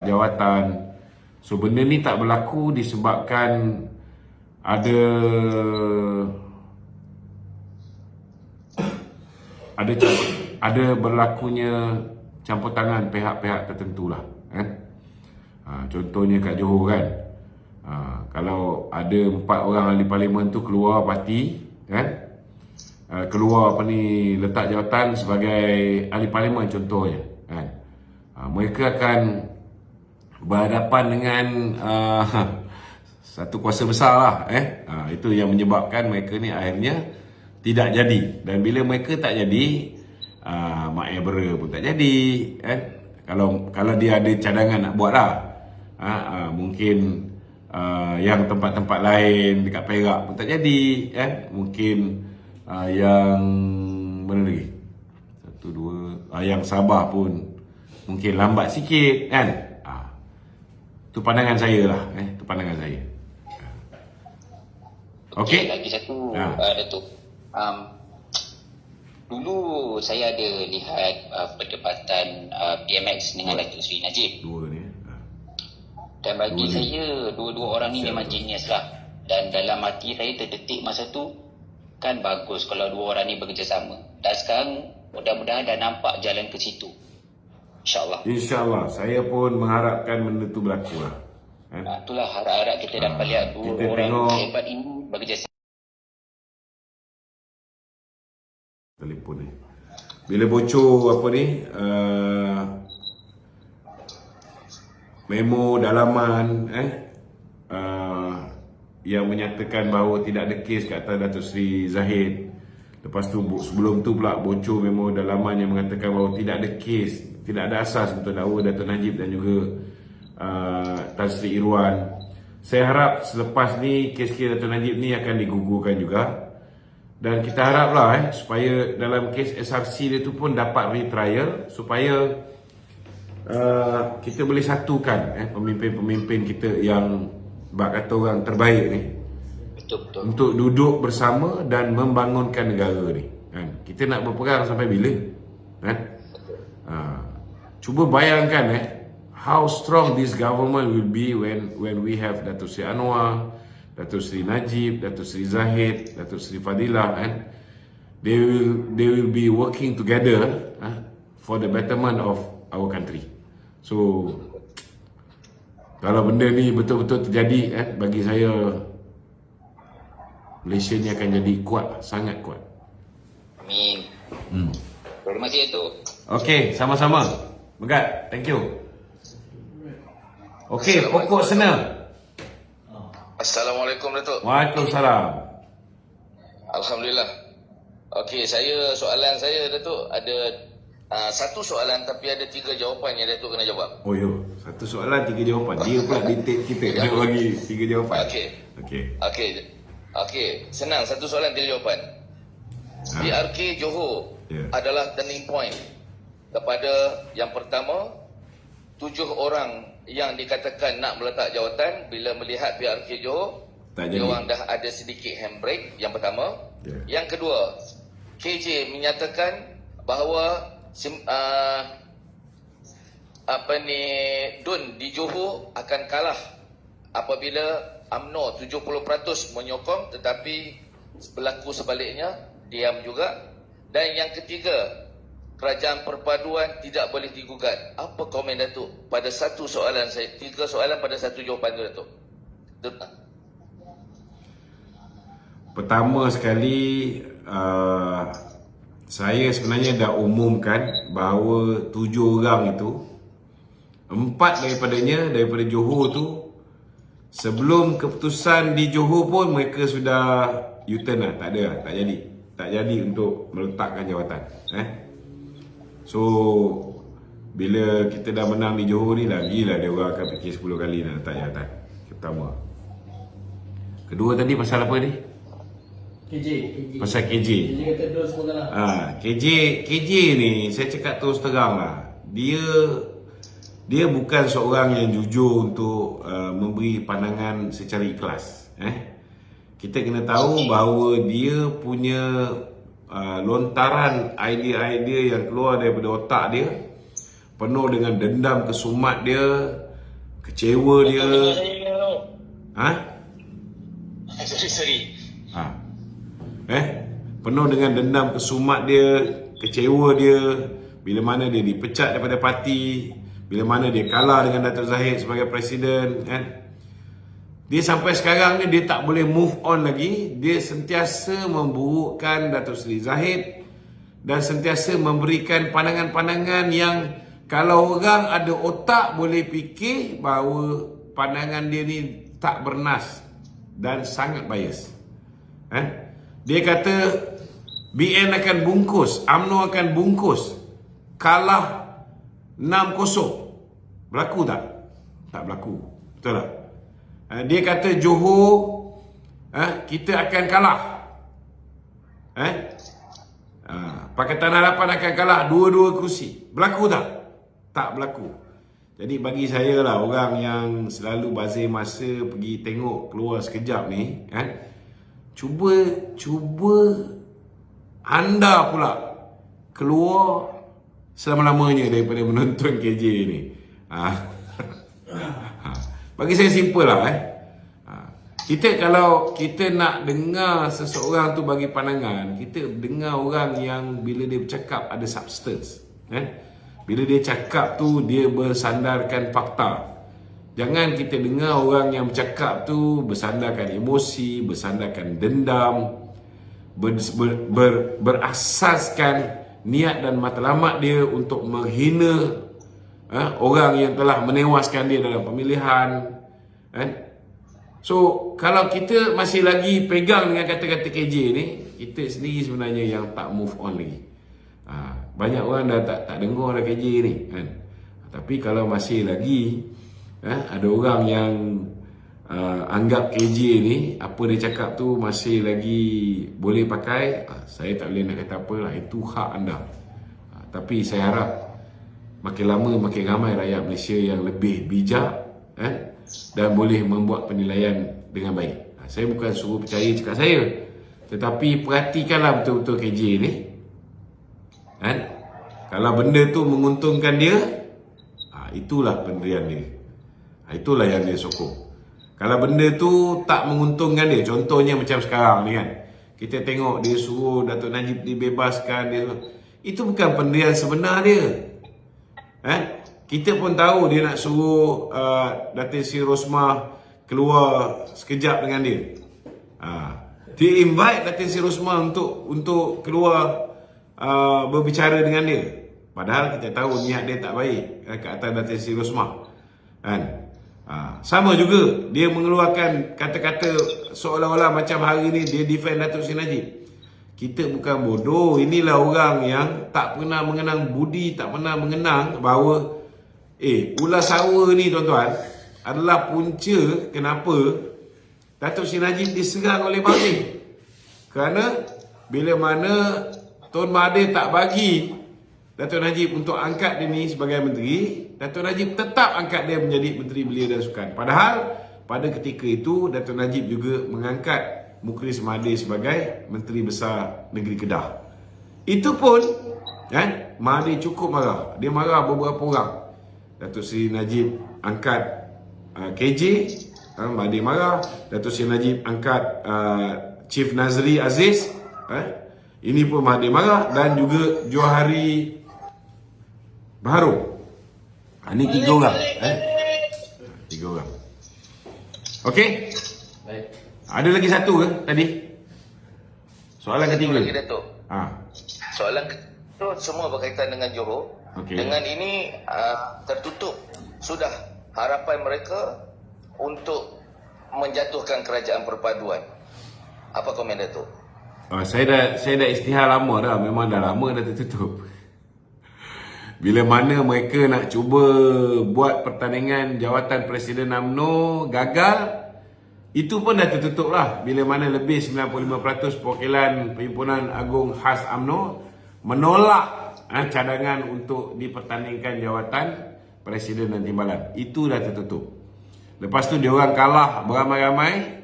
jawatan. So benda ni tak berlaku disebabkan ada berlakunya campur tangan pihak-pihak tertentu lah, kan? Contohnya kat Johor kan, kalau ada 4 orang ahli parlimen tu keluar parti, kan, keluar letak jawatan sebagai ahli parlimen contohnya, kan, mereka akan berhadapan dengan satu kuasa besar lah, itu yang menyebabkan mereka ni akhirnya tidak jadi. Dan bila mereka tak jadi, Mak Ebra pun tak jadi, kan? Kalau dia ada cadangan nak buat lah, mungkin yang tempat-tempat lain dekat Perak pun tak jadi, kan? Mungkin yang mana lagi? Satu, dua, yang Sabah pun mungkin lambat sikit, kan? Tu pandangan saya lah, tu pandangan saya. Okey. Lagi satu, Datuk. Dulu saya ada lihat perdebatan PMX dengan Datuk Seri Najib. Dua ni. Dan bagi saya, dua-dua orang ni memang genius lah. Dan dalam hati saya terdetik masa tu, kan bagus kalau dua orang ni bekerjasama. Dan sekarang mudah-mudahan dah nampak jalan ke situ. InsyaAllah. InsyaAllah. Saya pun mengharapkan benda tu berlaku lah. Itulah harap-harap kita dapat lihat dua orang hebat ini bekerjasama. Telefon ni. Bila bocor apa ni, memo dalaman yang menyatakan bahawa tidak ada kes ke atas Datuk Seri Zahid. Lepas tu sebelum tu pula bocor memo dalaman yang mengatakan bahawa tidak ada kes, tidak ada asas untuk dakwa Datuk Najib dan juga Tan Sri Irwan. Saya harap selepas ni kes-kes Datuk Najib ni akan digugurkan juga. Dan kita haraplah supaya dalam kes SRC dia tu pun dapat retrial supaya kita boleh satukan pemimpin-pemimpin kita yang bak kata orang terbaik ni. Betul. Untuk duduk bersama dan membangunkan negara ni, kan? Kita nak berperang sampai bila, kan? Cuba bayangkan how strong this government will be when we have Datuk Seri Anwar, Datuk Seri Najib, Datuk Seri Zahid, Datuk Seri Fadilah, and they will be working together for the betterment of our country. So kalau benda ni betul-betul terjadi, bagi saya Malaysia ni akan jadi kuat, sangat kuat. Amin. Terima kasih tu. Okey, sama-sama. Megat, thank you. Okey, pokok sena. Assalamualaikum Datuk. Waalaikumsalam. Alhamdulillah. Okey, soalan saya Datuk ada satu soalan tapi ada 3 jawapan yang Datuk kena jawab. Oh yo, satu soalan 3 jawapan. Dia pula dictate kita nak bagi 3 jawapan. Okey, senang, satu soalan 3 jawapan. PRK Johor adalah turning point kepada yang pertama 7 orang yang dikatakan nak meletak jawatan. Bila melihat PRK Johor, dia orang dah ada sedikit handbrake, yang pertama. Yang kedua, KJ menyatakan bahawa DUN di Johor akan kalah apabila UMNO 70% menyokong, tetapi berlaku sebaliknya, diam juga. Dan yang ketiga, kerajaan perpaduan tidak boleh digugat. Apa komen Datuk pada satu soalan saya? 3 soalan pada satu jawapan tu Datuk. Pertama sekali, saya sebenarnya dah umumkan bahawa 7 orang itu, 4 daripada Johor tu, sebelum keputusan di Johor pun mereka sudah U-turn lah, tak jadi untuk meletakkan jawatan. So bila kita dah menang di Johor ni, lagilah dia orang akan fikir 10 kali nak letak jawatan. Pertama. Kedua tadi pasal apa ni? KJ. Pasal KJ. KJ kata dua semua kalah. KJ ni saya cakap terus terang lah. Dia bukan seorang yang jujur untuk memberi pandangan secara ikhlas. Kita kena tahu bahawa dia punya lontaran idea-idea yang keluar daripada otak dia penuh dengan dendam kesumat dia, kecewa dia. Ha? Sorry. Ha. Penuh dengan dendam kesumat dia, kecewa dia bila mana dia dipecat daripada parti, bila mana dia kalah dengan Datuk Zahid sebagai presiden, kan? Dia sampai sekarang ni dia tak boleh move on lagi. Dia sentiasa memburukkan Datuk Seri Zahid dan sentiasa memberikan pandangan-pandangan yang kalau orang ada otak boleh fikir bahawa pandangan dia ni tak bernas dan sangat bias. Dia kata BN akan bungkus, UMNO akan bungkus, kalah 6-0. Berlaku tak? Tak berlaku. Betul tak? Dia kata Johor kita akan kalah. Pakatan Harapan akan kalah 2-2 kerusi. Berlaku tak? Tak berlaku. Jadi bagi saya lah, orang yang selalu bazir masa pergi tengok keluar sekejap ni, cuba anda pula keluar selama-lamanya daripada menonton KJ ni. Bagi saya simple lah. Kita kalau kita nak dengar seseorang tu bagi pandangan, kita dengar orang yang bila dia bercakap ada substance. Bila dia cakap tu dia bersandarkan fakta. Jangan kita dengar orang yang bercakap tu bersandarkan emosi, bersandarkan dendam, berasaskan niat dan matlamat dia untuk menghina orang yang telah menewaskan dia dalam pemilihan. So kalau kita masih lagi pegang dengan kata-kata KJ ni, kita sendiri sebenarnya yang tak move on lagi. Banyak orang dah tak dengar dah KJ ni, kan? Tapi kalau masih lagi ada orang yang anggap KJ ni, apa dia cakap tu masih lagi boleh pakai, saya tak boleh nak kata apa lah, itu hak anda. Tapi saya harap makin lama makin ramai rakyat Malaysia yang lebih bijak dan boleh membuat penilaian dengan baik. Saya bukan suruh percaya cakap saya, tetapi perhatikanlah betul-betul KJ ni. Kalau benda tu menguntungkan dia, itulah pendirian dia. Itulah yang dia sokong. Kalau benda tu tak menguntungkan dia, contohnya macam sekarang ni kan, kita tengok dia suruh Datuk Najib dibebaskan, dia, itu bukan pendirian sebenar dia. Kita pun tahu dia nak suruh Datin Seri Rosmah keluar sekejap dengan dia. Dia invite Datin Seri Rosmah untuk keluar berbicara dengan dia. Padahal kita tahu niat dia tak baik ke atas Datin Seri Rosmah. Sama juga dia mengeluarkan kata-kata seolah-olah macam hari ni dia defend Datuk Seri Najib. Kita bukan bodoh. Inilah orang yang tak pernah mengenang budi, tak pernah mengenang bahawa ulas sawa ni tuan-tuan adalah punca kenapa Datuk Seri Najib diserang oleh Mahathir. Kerana bila mana Tun Mahathir tak bagi Datuk Najib untuk angkat dia ni sebagai menteri, Datuk Najib tetap angkat dia menjadi Menteri Belia dan Sukan. Padahal pada ketika itu Datuk Najib juga mengangkat Mukhlis Mahathir sebagai Menteri Besar Negeri Kedah. Itu pun Mahathir cukup marah. Dia marah beberapa orang. Datuk Seri Najib angkat KJ, Mahathir marah. Datuk Seri Najib angkat Chief Nazri Aziz, ini pun Mahathir marah. Dan juga Johari Baharu. Ini 3 orang. 3 orang. Okey. Baik. Ada lagi satu ke tadi? Soalan ketiga. Lagi, Datuk. Soalan ketiga semua berkaitan dengan Johor. Okay. Dengan ini tertutup sudah harapan mereka untuk menjatuhkan kerajaan perpaduan. Apa komen Datuk? Saya dah isytihar lama dah. Memang dah lama dah tertutup. Bila mana mereka nak cuba buat pertandingan jawatan Presiden UMNO gagal, itu pun dah tertutup lah. Bila mana lebih 95% perwakilan Perhimpunan Agung Khas UMNO menolak cadangan untuk dipertandingkan jawatan Presiden dan Timbalan. Itu dah tertutup. Lepas tu dia orang kalah beramai-ramai.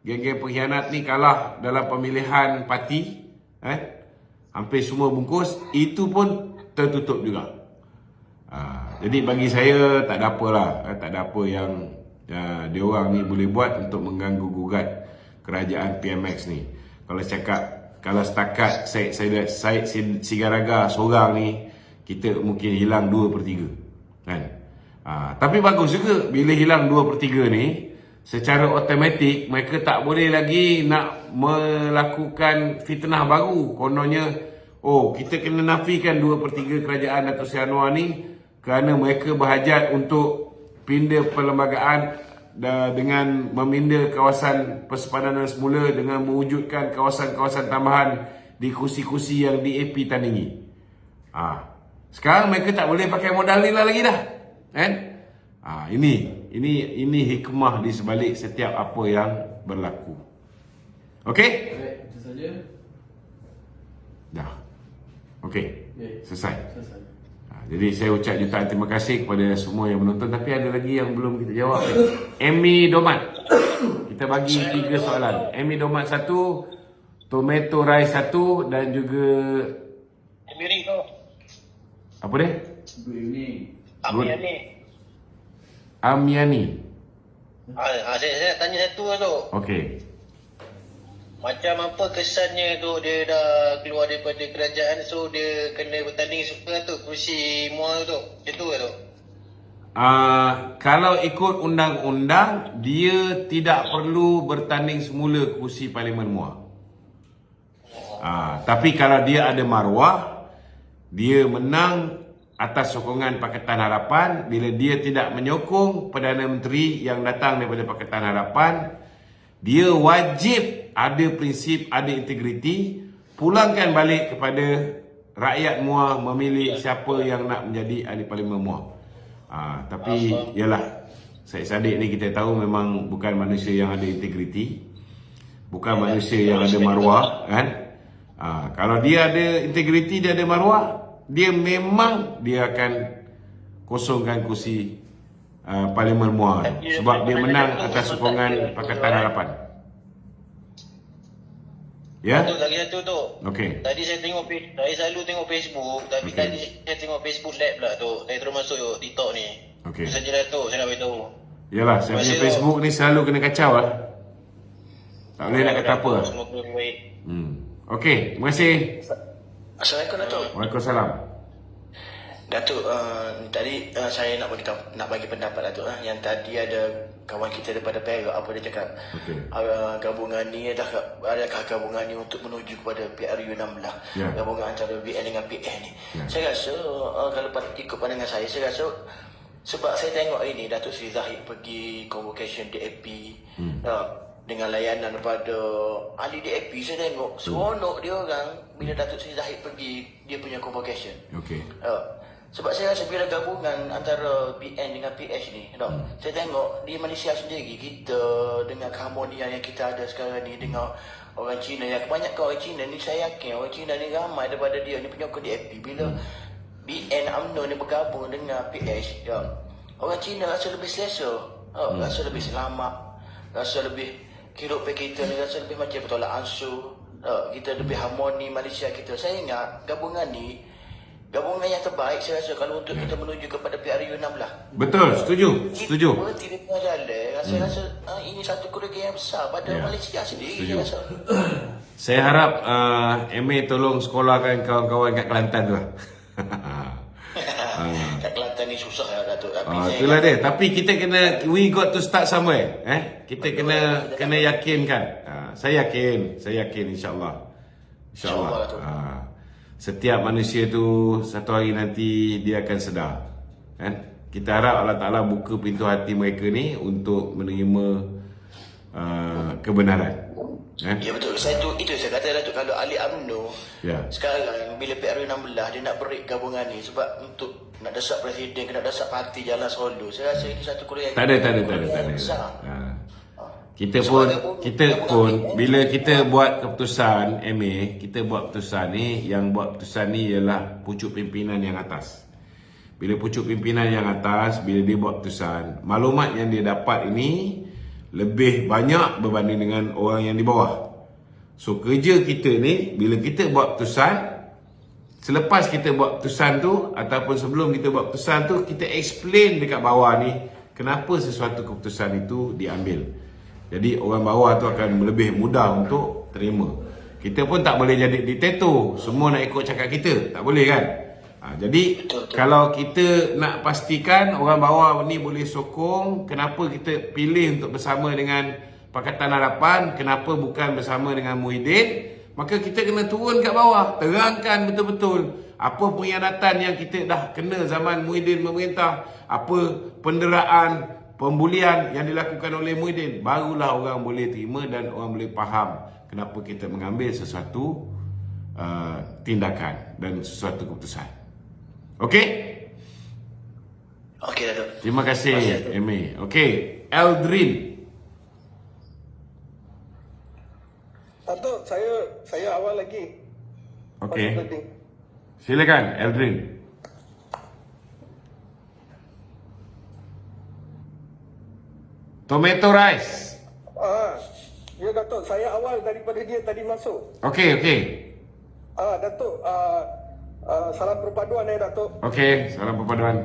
Geng-geng pengkhianat ni kalah dalam pemilihan parti. Hampir semua bungkus. Itu pun tertutup juga. Jadi bagi saya tak ada apalah, tak ada apa yang dia orang ni boleh buat untuk mengganggu gugat kerajaan PMX ni. Kalau setakat Syed Sigaraga seorang ni, kita mungkin hilang 2/3 kan. Tapi bagus juga bila hilang 2/3 ni, secara automatik mereka tak boleh lagi nak melakukan fitnah baru. Kononnya, kita kena nafikan 2/3 kerajaan Datuk Seri Anwar ni kerana mereka berhajat untuk pindah perlembagaan dengan meminda kawasan persepadanan semula dengan mewujudkan kawasan-kawasan tambahan di kursi-kursi yang DAP tandingi. Sekarang mereka tak boleh pakai modal ni lagi dah. Kan? Ini hikmah di sebalik setiap apa yang berlaku. Okey? Baik, itu saja. Dah. Okey. Selesai. Selesai. Jadi saya ucap jutaan terima kasih kepada semua yang menonton. Tapi ada lagi yang belum kita jawab. Amy Domat, kita bagi 3 soalan. Amy Domat 1, Tomato Rice 1 dan juga Emirik tu. apa dia? Good evening. Amiani. Amiani. Saya tanya satu lah tu. Okey. Macam apa kesannya tu dia dah keluar daripada kerajaan, so dia kena bertanding semua tu kursi mual tu. Macam tu lah tu. Kalau ikut undang-undang, dia tidak perlu bertanding semula kursi Parlimen Muar. Tapi kalau dia ada maruah, dia menang atas sokongan Pakatan Harapan. Bila dia tidak menyokong Perdana Menteri yang datang daripada Pakatan Harapan, dia wajib ada prinsip, ada integriti, pulangkan balik kepada rakyat Muar memilih siapa yang nak menjadi ahli Parlimen Muar. Tapi yalah, Syed Saddiq ni kita tahu memang bukan manusia yang ada integriti, bukan manusia yang ada maruah kan. Kalau dia ada integriti, dia ada maruah, dia memang dia akan kosongkan kursi Parlimen Muar sebab dia menang atas sokongan Pakatan Harapan. Ya? Satu lagi satu tu. Okey. Tadi saya selalu tengok Facebook, tapi tadi saya tengok Facebook live pula tu. Saya terus masuk TikTok ni. Okey. Itu sajalah tu saya nak beritahu. Yalah, saya punya Facebook ni selalu kena kacau lah. Tak boleh nak kata apa. Semoga lebih baik. Okey, terima kasih. Assalamualaikum Datuk. Waalaikumsalam. Datuk, tadi saya nak bagi pendapat Datuk yang tadi ada kawan kita daripada Perak, apa dia cakap. Okey. Gabungan ni adakah gabungan ni untuk menuju kepada PRU 16. Ya. Gabungan antara BN dengan PN ni. Ya. Saya rasa kalau ikut pandangan saya rasa sebab saya tengok ini Datuk Seri Zahid pergi convocation DAP dengan layanan pada ahli DAP. Saya tengok seronok dia orang bila Datuk Seri Zahid pergi dia punya convocation. Okey. Sebab saya rasa bila gabungan antara BN dengan PH ni, saya tengok di Malaysia sendiri, kita dengan keharmonian yang kita ada sekarang ni dengan orang Cina, yang kebanyakan orang Cina ni, saya yakin orang Cina ni ramai daripada dia ni penyokong DAP. Bila BN UMNO ni bergabung dengan PH, orang Cina rasa lebih selesa, rasa lebih selamat, rasa lebih kehidupan kita ni rasa lebih macam bertolak ansur, kita lebih harmoni Malaysia kita. Saya ingat gabungan ni gabungan yang terbaik saya rasa kalau untuk kita menuju kepada PRU 16. Betul, setuju. Kita tidak tengah jalan. Saya rasa ini satu kerugian yang besar pada Malaysia sendiri. Saya rasa. Saya harap MA tolong sekolahkan kawan-kawan kat Kelantan tu lah. Kat Kelantan ni susah lah Datuk. Itulah dia. Tapi kita kena, we got to start somewhere. Kita kena yakinkan. Saya yakin insya-Allah. InsyaAllah. Setiap manusia tu satu hari nanti dia akan sedar. Kita harap Allah Ta'ala buka pintu hati mereka ni untuk menerima kebenaran. Ya betul. Itu saya kata Datuk, kalau ahli UMNO sekarang bila PRU 16 dia nak break gabungan ni sebab untuk nak desak presiden, nak desak parti jalan solo. Saya rasa ini satu kerugian. Tak ada. Kita pun bila kita buat keputusan MA, kita buat keputusan ni, yang buat keputusan ni ialah pucuk pimpinan yang atas. Bila pucuk pimpinan yang atas, bila dia buat keputusan, maklumat yang dia dapat ini lebih banyak berbanding dengan orang yang di bawah. So kerja kita ni, bila kita buat keputusan, selepas kita buat keputusan tu ataupun sebelum kita buat keputusan tu, kita explain dekat bawah ni kenapa sesuatu keputusan itu diambil. Jadi orang bawah tu akan lebih mudah untuk terima. Kita pun tak boleh jadi diktator, semua nak ikut cakap kita, tak boleh kan? Jadi kalau kita nak pastikan orang bawah ni boleh sokong, kenapa kita pilih untuk bersama dengan Pakatan Harapan, kenapa bukan bersama dengan Muhyiddin, maka kita kena turun kat bawah, terangkan betul-betul apa pengkhianatan yang kita dah kena zaman Muhyiddin memerintah, apa penderaan, pembulian yang dilakukan oleh Muhyiddin. Barulah orang boleh terima dan orang boleh faham kenapa kita mengambil sesuatu tindakan dan sesuatu keputusan. Okey? Okey, Datuk. Terima kasih, Amy. Okey, Eldrin. Datuk, saya awal lagi. Okey. Silakan, Eldrin. Tomato rice. Ya Datuk, saya awal daripada dia tadi masuk. Okey. Datuk, salam perpaduan Datuk. Okey, salam perpaduan.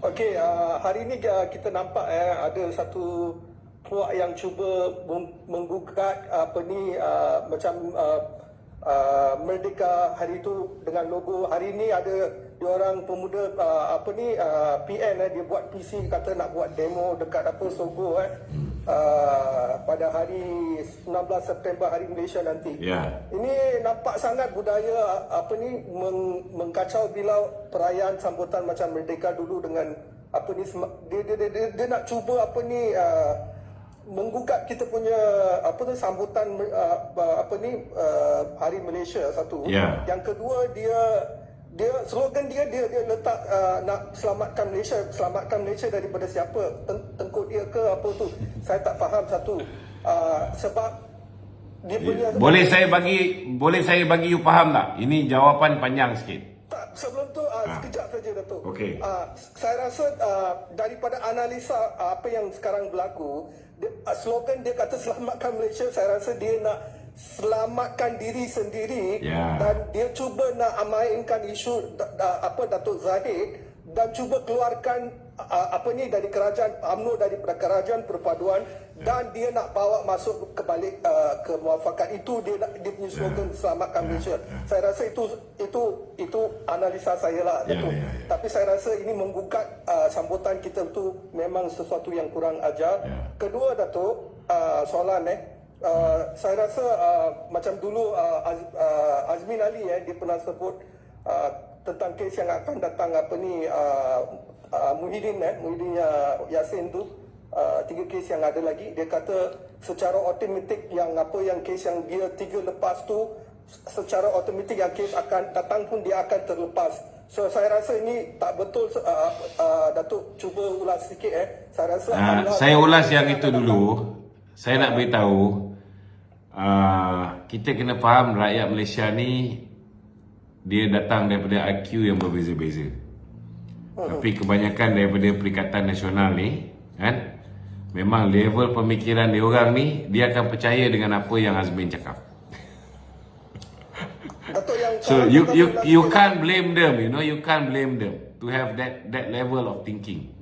Okey, hari ini kita nampak ada satu puak yang cuba menggugat macam Merdeka hari itu dengan logo. Hari ini ada diorang pemuda PN dia buat PC, kata nak buat demo dekat Sogo pada hari 16 September, hari Malaysia nanti. Ini nampak sangat budaya mengkacau bilau perayaan sambutan macam Merdeka dulu dengan dia nak cuba menggugat kita punya sambutan Hari Malaysia satu. Yang kedua, dia slogan dia letak nak selamatkan Malaysia daripada siapa? Tengkuk dia ke apa tu? Saya tak faham satu. Sebab dia punya Boleh saya bagi you faham tak? Ini jawapan panjang sikit. Sebelum tu sekejap saja Datuk. Okey. Saya rasa daripada analisa apa yang sekarang berlaku, slogan dia kata selamatkan Malaysia, saya rasa dia nak selamatkan diri sendiri dan dia cuba nak mainkan isu Datuk Zahid dan cuba keluarkan dari kerajaan UMNO, daripada kerajaan perpaduan, dan dia nak bawa masuk kebalik ke muafakat. Itu dia punya slogan selamatkan Malaysia. Saya rasa itu analisa saya lah Datuk. Tapi saya rasa ini menggugat sambutan kita tu memang sesuatu yang kurang ajar. Kedua Datuk, soalan saya rasa macam dulu Azmin Ali dia pernah sebut tentang kes yang akan datang Muhyiddin Yassin tu, 3 kes yang ada lagi. Dia kata secara automatik yang kes yang dia 3 lepas tu, secara automatik yang kes akan datang pun dia akan terlepas. So saya rasa ini tak betul. Datuk cuba ulas sikit Saya rasa saya ulas yang itu dulu. Saya nak beritahu, kita kena faham rakyat Malaysia ni dia datang daripada IQ yang berbeza-beza. Tapi kebanyakan daripada Perikatan Nasional ni kan, memang level pemikiran dia orang ni, dia akan percaya dengan apa yang Azmin cakap. So you can't blame them, you can't blame them to have that level of thinking.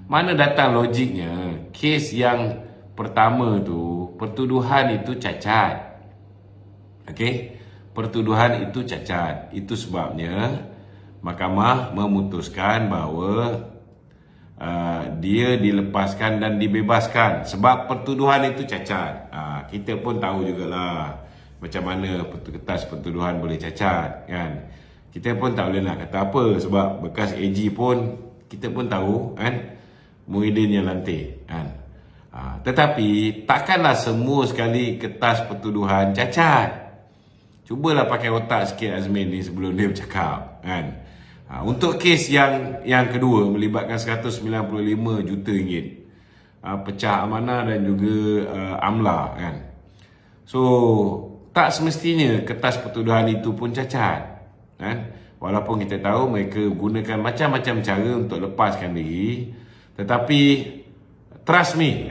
Mana datang logiknya? Kes yang pertama tu, pertuduhan itu cacat. Okey, pertuduhan itu cacat. Itu sebabnya Mahkamah memutuskan bahawa dia dilepaskan dan dibebaskan sebab pertuduhan itu cacat. Kita pun tahu jugalah macam mana kertas pertuduhan boleh cacat kan. Kita pun tak boleh nak kata apa sebab bekas AG pun kita pun tahu kan, Muhyiddin yang lantik kan. Tetapi takkanlah semua sekali kertas pertuduhan cacat. Cubalah pakai otak sikit Azmin ni sebelum dia bercakap kan. Untuk kes yang kedua melibatkan 195 juta ringgit, pecah amanah dan juga amla kan. So tak semestinya kertas pertuduhan itu pun cacat kan. Walaupun kita tahu mereka gunakan macam-macam cara untuk lepaskan diri, tetapi trust me,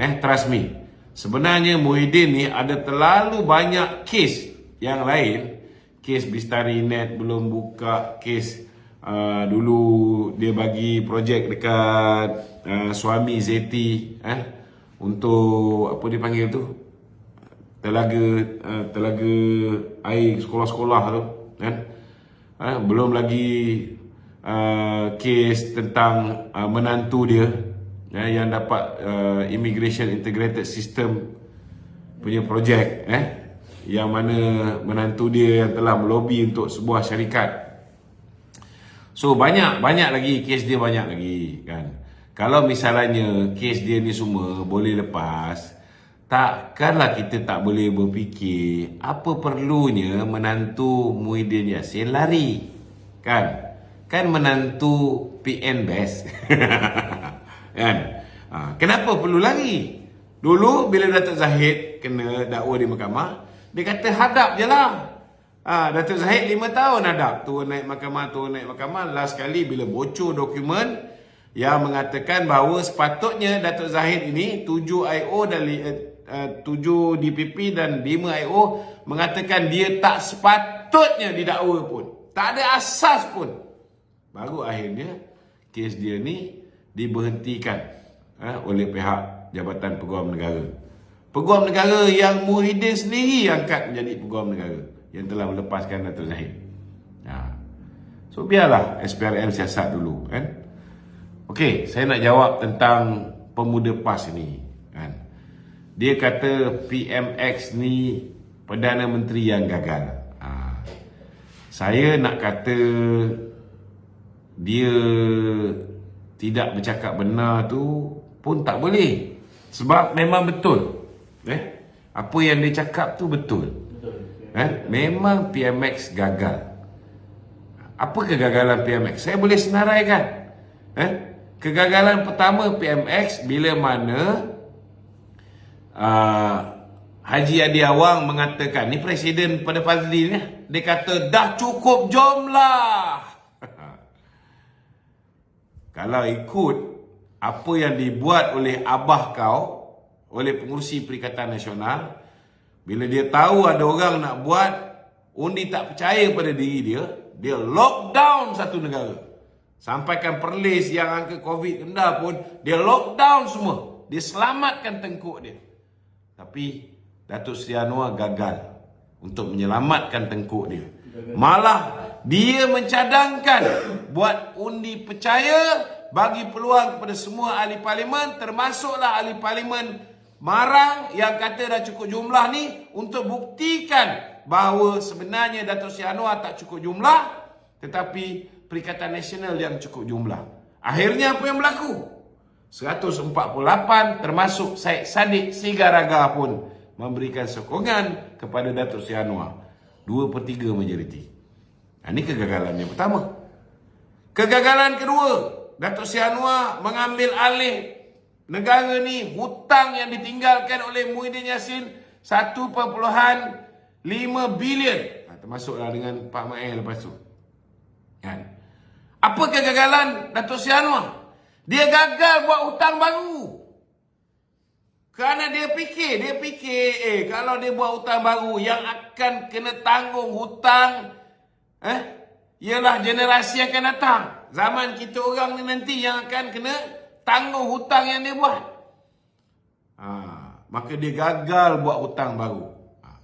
sebenarnya Muhyiddin ni ada terlalu banyak kes yang lain kes Bistari Net belum buka, kes dulu dia bagi projek dekat suami Zeti untuk apa dipanggil tu, telaga air sekolah-sekolah tu kan. Belum lagi kes tentang menantu dia yang dapat Immigration Integrated System punya projek yang mana menantu dia yang telah melobi untuk sebuah syarikat. So banyak lagi kes dia, banyak lagi kan. Kalau misalnya kes dia ni semua boleh lepas, takkanlah kita tak boleh berfikir apa perlunya menantu Muhyiddin Yassin lari kan. Kan menantu PN Best kan. Kenapa perlu lari? Dulu bila Datuk Zahid kena dakwa di mahkamah, dia kata hadap je lah. Datuk Zahid 5 tahun hadap, turun naik mahkamah. Last kali bila bocor dokumen yang mengatakan bahawa sepatutnya Datuk Zahid ini 7 IO dan 7 DPP dan 5 IO mengatakan dia tak sepatutnya didakwa pun, tak ada asas pun. Baru akhirnya kes dia ni diberhentikan oleh pihak Jabatan Peguam Negara. Peguam Negara yang Muhyiddin sendiri angkat menjadi Peguam Negara yang telah melepaskan Datuk Zahid. So biarlah SPRM siasat dulu kan. Okey, saya nak jawab tentang pemuda PAS ni kan. Dia kata PMX ni Perdana Menteri yang gagal. Saya nak kata dia tidak bercakap benar tu pun tak boleh. Sebab memang betul. Apa yang dia cakap tu betul. Memang PMX gagal. Apa kegagalan PMX? Saya boleh senaraikan. Kegagalan pertama PMX bila mana Haji Adi Awang mengatakan, ni Presiden pada Fazli ni, dia kata dah cukup jomlah. Kalau ikut apa yang dibuat oleh abah kau, oleh pengurusi Perikatan Nasional, bila dia tahu ada orang nak buat undi tak percaya pada diri dia lockdown satu negara. Sampaikan Perlis yang angka COVID rendah pun, dia lockdown semua. Dia selamatkan tengkuk dia. Tapi Datuk Seri Anwar gagal untuk menyelamatkan tengkuk dia. Malah dia mencadangkan buat undi percaya, bagi peluang kepada semua ahli parlimen, termasuklah ahli parlimen Marang yang kata dah cukup jumlah ni, untuk buktikan bahawa sebenarnya Datuk Seri Anwar tak cukup jumlah, tetapi Perikatan Nasional yang cukup jumlah. Akhirnya apa yang berlaku? 148 termasuk Syed Saddiq Sigaraga pun memberikan sokongan kepada Datuk Seri Anwar. 2/3 majoriti. Ini kegagalan yang pertama. Kegagalan kedua, Datuk Seri Anwar mengambil alih negara ni, hutang yang ditinggalkan oleh Muhyiddin Yassin 1.5 bilion. Termasuklah dengan Pak Mael lepas tu. Kan? Apa kegagalan Datuk Seri Anwar? Dia gagal buat hutang baru. Kerana dia fikir kalau dia buat hutang baru, yang akan kena tanggung hutang ialah generasi yang akan datang. Zaman kita orang ni nanti yang akan kena tanggung hutang yang dia buat. Maka dia gagal buat hutang baru.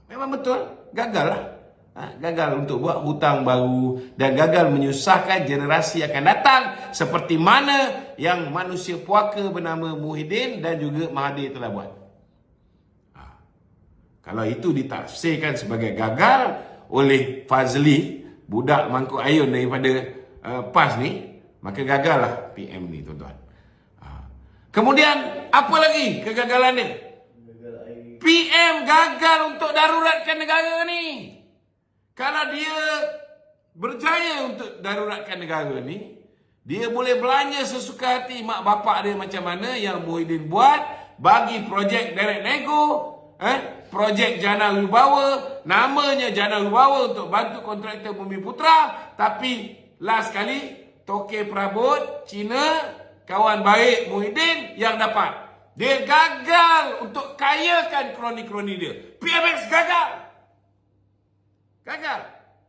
Memang betul, gagal lah. Gagal untuk buat hutang baru dan gagal menyusahkan generasi yang akan datang, seperti mana yang manusia puaka bernama Muhyiddin dan juga Mahathir telah buat. Kalau itu ditafsirkan sebagai gagal oleh Fazli, budak mangkuk ayun daripada PAS ni, maka gagallah PM ni, tuan-tuan. Kemudian apa lagi kegagalannya? PM gagal untuk daruratkan negara ni. Kalau dia berjaya untuk daruratkan negara ni, dia boleh belanja sesuka hati mak bapak dia macam mana yang Muhyiddin buat, bagi projek direct nego, projek Jana Wibawa, namanya Jana Wibawa untuk bantu kontraktor Bumi Putra, tapi last kali Tokey Prabot, Cina, kawan baik Muhyiddin yang dapat. Dia gagal untuk kayakan kroni-kroni dia. PMX gagal.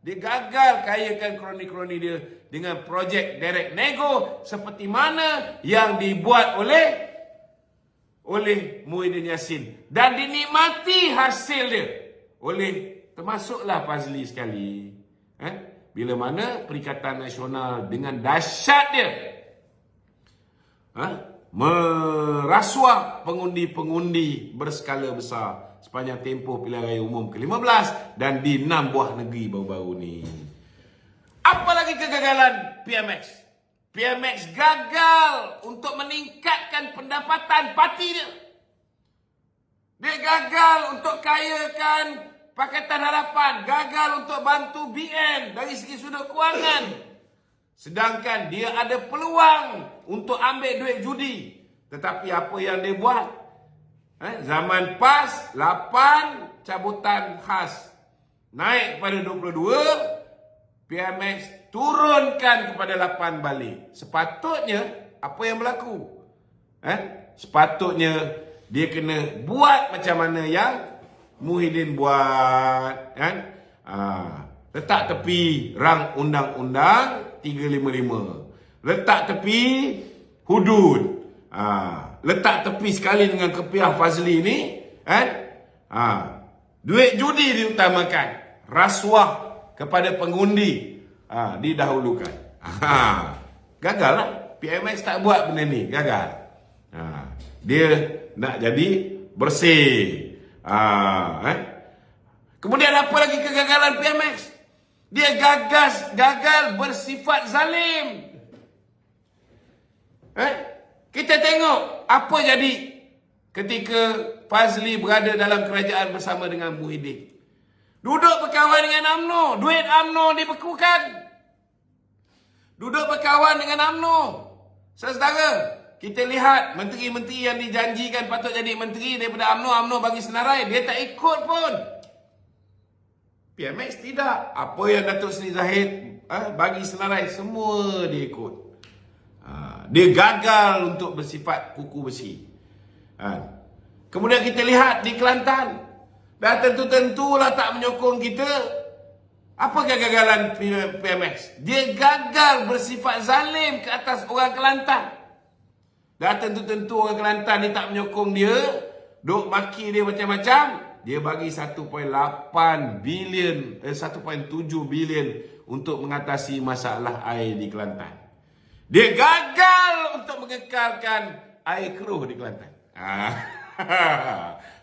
Dia gagal kayakan kroni-kroni dia dengan projek direct nego seperti mana yang dibuat oleh Muhyiddin Yassin dan dinikmati hasil dia oleh termasuklah Fazli sekali. Bila mana Perikatan Nasional dengan dahsyat dia merasuah pengundi-pengundi berskala besar sepanjang tempoh pilihan raya umum ke-15 dan di 6 buah negeri baru-baru ni. Apa lagi kegagalan PMX? PMX gagal untuk meningkatkan pendapatan parti dia. Dia gagal untuk kayakan Pakatan Harapan, gagal untuk bantu BN dari segi sudut kewangan. Sedangkan dia ada peluang untuk ambil duit judi. Tetapi apa yang dia buat? Zaman PAS, 8 cabutan khas. Naik kepada 22, PMX turunkan kepada 8 balik. Sepatutnya, apa yang berlaku? Sepatutnya, dia kena buat macam mana yang Muhyiddin buat. Letak tepi rang undang-undang 355. Letak tepi hudud. Letak tepi sekali dengan kepiah Fazli ni. Duit judi diutamakan. Rasuah kepada pengundi didahulukan. Gagal lah. PMX tak buat benda ni. Gagal. Dia nak jadi bersih. Kemudian apa lagi kegagalan PMX? Dia gagal bersifat zalim. Kita tengok apa jadi ketika Fazli berada dalam kerajaan bersama dengan Muhyiddin. Duduk berkawan dengan UMNO, duit UMNO dibekukan. Duduk berkawan dengan UMNO. Saudara, kita lihat menteri-menteri yang dijanjikan patut jadi menteri daripada UMNO bagi senarai, dia tak ikut pun. PMX tidak. Apa yang Datuk Seri Zahid bagi senarai, semua dia ikut. Dia gagal untuk bersifat kuku besi. Kemudian kita lihat di Kelantan. Dan tentu-tentulah tak menyokong kita. Apa kegagalan PMX? Dia gagal bersifat zalim ke atas orang Kelantan. Dan tentu-tentu orang Kelantan ni tak menyokong dia. Duk maki dia macam-macam. Dia bagi 1.7 bilion untuk mengatasi masalah air di Kelantan. Dia gagal untuk mengekalkan air keruh di Kelantan.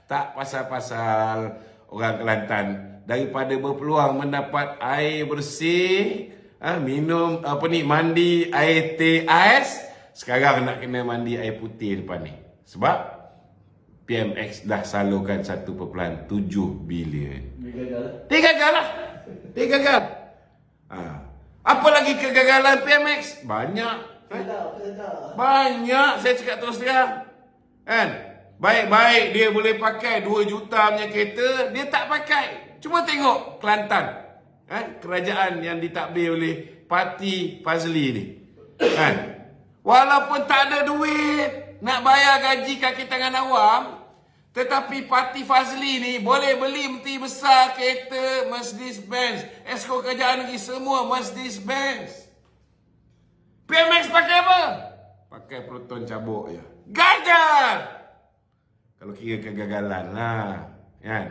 Tak pasal-pasal orang Kelantan daripada berpeluang mendapat air bersih, mandi air teh ais, sekarang nak kena mandi air putih depan ni. Sebab PMX dah salurkan 1.7 bilion. Dia gagal lah. Dia gagal. Apa lagi kegagalan PMX? Banyak. Banyak, saya cakap terus terang. Baik-baik dia boleh pakai 2 juta punya kereta, dia tak pakai. Cuma tengok Kelantan. Kerajaan yang ditadbir oleh parti Fazli ni. Walaupun tak ada duit nak bayar gaji kaki tangan awam, tetapi parti Fazli ni boleh beli menteri besar kereta Mercedes-Benz, esko kerajaan negeri semua Mercedes-Benz. PMX pakai apa? Pakai Proton cabuk je. Gagal! Kalau kira kegagalan lah. Kan?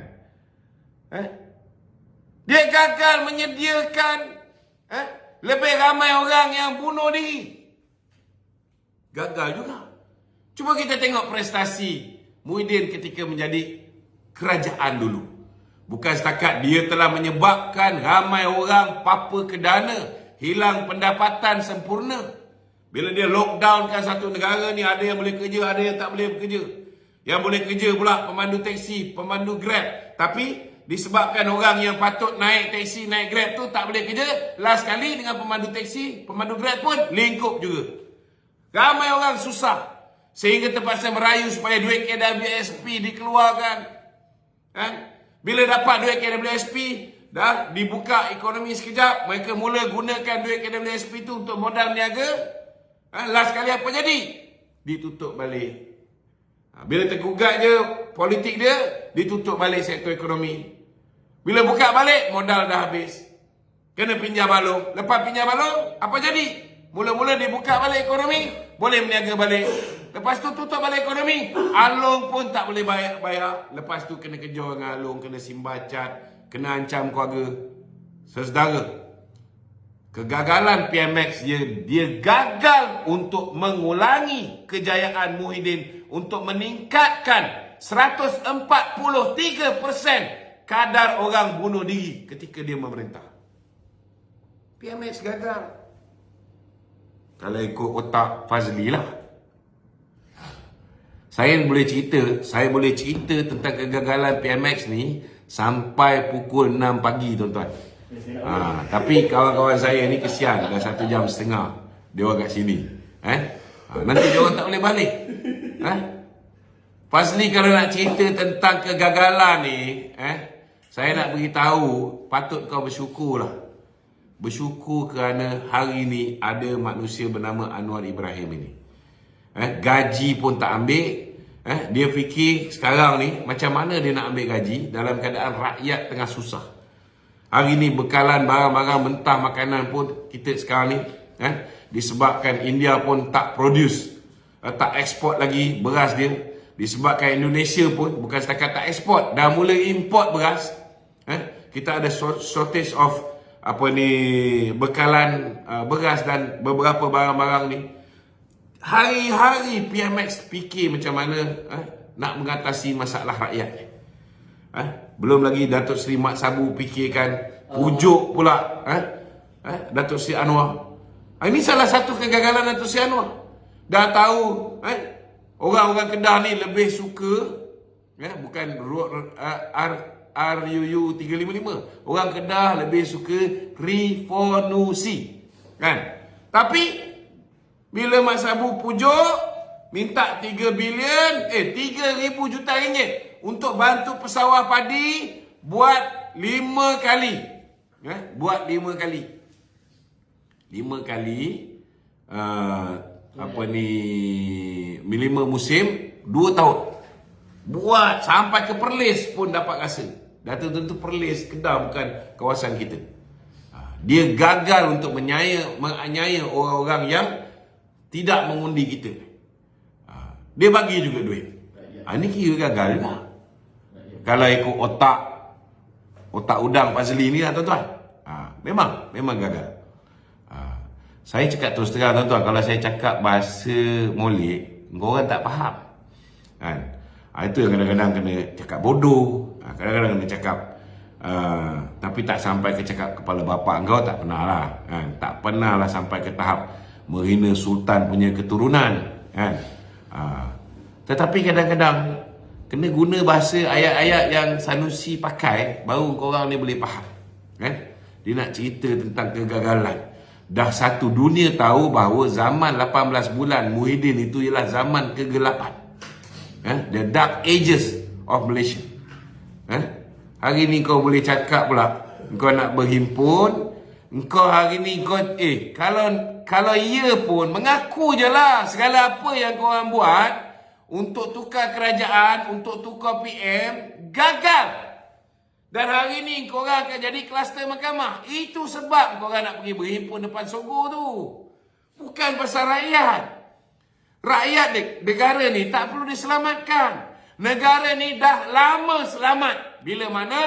Dia gagal menyediakan lebih ramai orang yang bunuh diri. Gagal juga. Cuba kita tengok prestasi Muhyiddin ketika menjadi kerajaan dulu. Bukan setakat dia telah menyebabkan ramai orang papa ke dana, hilang pendapatan sempurna. Bila dia lockdownkan satu negara ni, ada yang boleh kerja, ada yang tak boleh bekerja. Yang boleh kerja pula pemandu teksi, pemandu Grab. Tapi disebabkan orang yang patut naik teksi, naik Grab tu tak boleh kerja, last kali dengan pemandu teksi, pemandu Grab pun lingkup juga. Ramai orang susah. Sehingga terpaksa merayu supaya duit KWSP dikeluarkan. Bila dapat duit KWSP, dah dibuka ekonomi sekejap, mereka mula gunakan duit KWSP tu untuk modal niaga. Last kali apa jadi? Ditutup balik. Bila tergugat je politik dia, ditutup balik sektor ekonomi. Bila buka balik, modal dah habis. Kena pinjam balong. Lepas pinjam balong, apa jadi? Mula-mula dibuka balik ekonomi, boleh meniaga balik. Lepas tu tutup balik ekonomi, Along pun tak boleh bayar. Lepas tu kena kejar dengan Along, kena simbacat, kena ancam keluarga. Saudara, kegagalan PMX dia gagal untuk mengulangi kejayaan Muhyiddin untuk meningkatkan 143% kadar orang bunuh diri ketika dia memerintah. PMX gagal. Kalau ikut otak Fazli lah. Saya boleh cerita tentang kegagalan PMX ni sampai pukul 6 pagi, tuan-tuan. Tapi kawan-kawan saya ni kesian, dah 1 jam setengah dia orang kat sini. Nanti dia orang tak boleh balik. Fazli kalau nak cerita tentang kegagalan ni, saya nak beritahu, patut kau bersyukur lah. Bersyukur kerana hari ni ada manusia bernama Anwar Ibrahim ini. Gaji pun tak ambil. Dia fikir sekarang ni macam mana dia nak ambil gaji dalam keadaan rakyat tengah susah. Hari ni bekalan barang-barang mentah makanan pun kita sekarang ni disebabkan India pun tak produce, tak ekspor lagi beras dia. Disebabkan Indonesia pun bukan setakat tak ekspor, dah mula import beras. Kita ada shortage of bekalan beras dan beberapa barang-barang ni. Hari-hari PMX fikir macam mana nak mengatasi masalah rakyat. Belum lagi Datuk Seri Mat Sabu fikirkan pujuk pula Datuk Seri Anwar. Ini salah satu kegagalan Datuk Seri Anwar. Dah tahu orang-orang Kedah ni lebih suka bukan RUU 355. Orang Kedah lebih suka revolusi. Tapi bila Mat Sabu pujuk minta 3 bilion 3,000 juta ringgit untuk bantu pesawah padi buat 5 kali. Buat 5 kali. 5 kali 5 musim 2 tahun. Buat sampai ke Perlis pun dapat rasa. Dah tentu Perlis Kedah bukan kawasan kita. Dia gagal untuk menganiaya orang-orang yang tidak mengundi kita. Dia bagi juga duit. Ini kira gagal juga. Kalau ikut otak udang Fazli ni lah, tuan-tuan. Memang gagal. Saya cakap terus terang, tuan-tuan, kalau saya cakap bahasa Molek, korang tak faham. Itu yang kadang-kadang kena cakap bodoh, kadang-kadang kena cakap tapi tak sampai ke cakap kepala bapa engkau, tak pernah lah. Tak pernah lah sampai ke tahap menghina sultan punya keturunan. Tetapi kadang-kadang kena guna bahasa ayat-ayat yang Sanusi pakai, baru korang ni boleh faham. Dia nak cerita tentang kegagalan. Dah satu dunia tahu bahawa zaman 18 bulan Muhyiddin itu ialah zaman kegelapan. The Dark Ages of Malaysia. Hari ni kau boleh cakap pula kau nak berhimpun. Engkau hari ni kau kalau ia pun mengaku je lah segala apa yang korang buat untuk tukar kerajaan, untuk tukar PM, gagal. Dan hari ni korang akan jadi kluster mahkamah. Itu sebab korang nak pergi berhimpun depan Sogo tu. Bukan pasal rakyat. Rakyat negara ni tak perlu diselamatkan. Negara ni dah lama selamat. Bila mana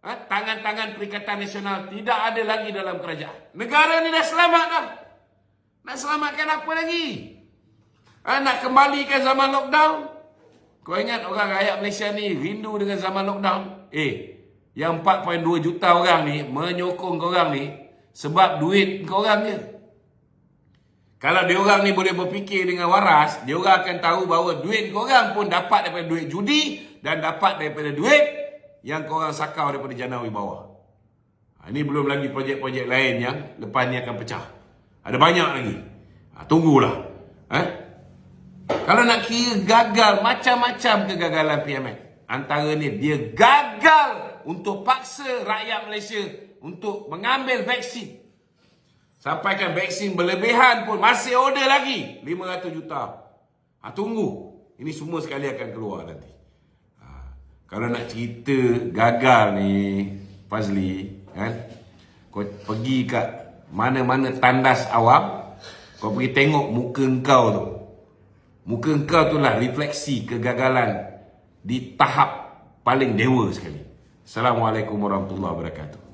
tangan-tangan Perikatan Nasional tidak ada lagi dalam kerajaan. Negara ni dah selamat dah. Nak selamatkan apa lagi? Nak kembalikan zaman lockdown? Kau ingat orang rakyat Malaysia ni rindu dengan zaman lockdown? Yang 4.2 juta orang ni menyokong korang ni sebab duit korang je. Kalau diorang ni boleh berfikir dengan waras, diorang akan tahu bahawa duit korang pun dapat daripada duit judi dan dapat daripada duit yang korang sakau daripada jana wibawa. Ini belum lagi projek-projek lain yang lepas ni akan pecah. Ada banyak lagi. Tunggulah. Kalau nak kira gagal, macam-macam kegagalan PMX. Antara ni, dia gagal untuk paksa rakyat Malaysia untuk mengambil vaksin. Sampaikan vaksin berlebihan pun masih order lagi 500 juta. Tunggu. Ini semua sekali akan keluar nanti. Kalau nak cerita gagal ni, Fazli, Kau pergi kat mana-mana tandas awam, kau pergi tengok muka engkau tu. Muka engkau tu lah refleksi kegagalan di tahap paling dewa sekali. Assalamualaikum warahmatullahi wabarakatuh.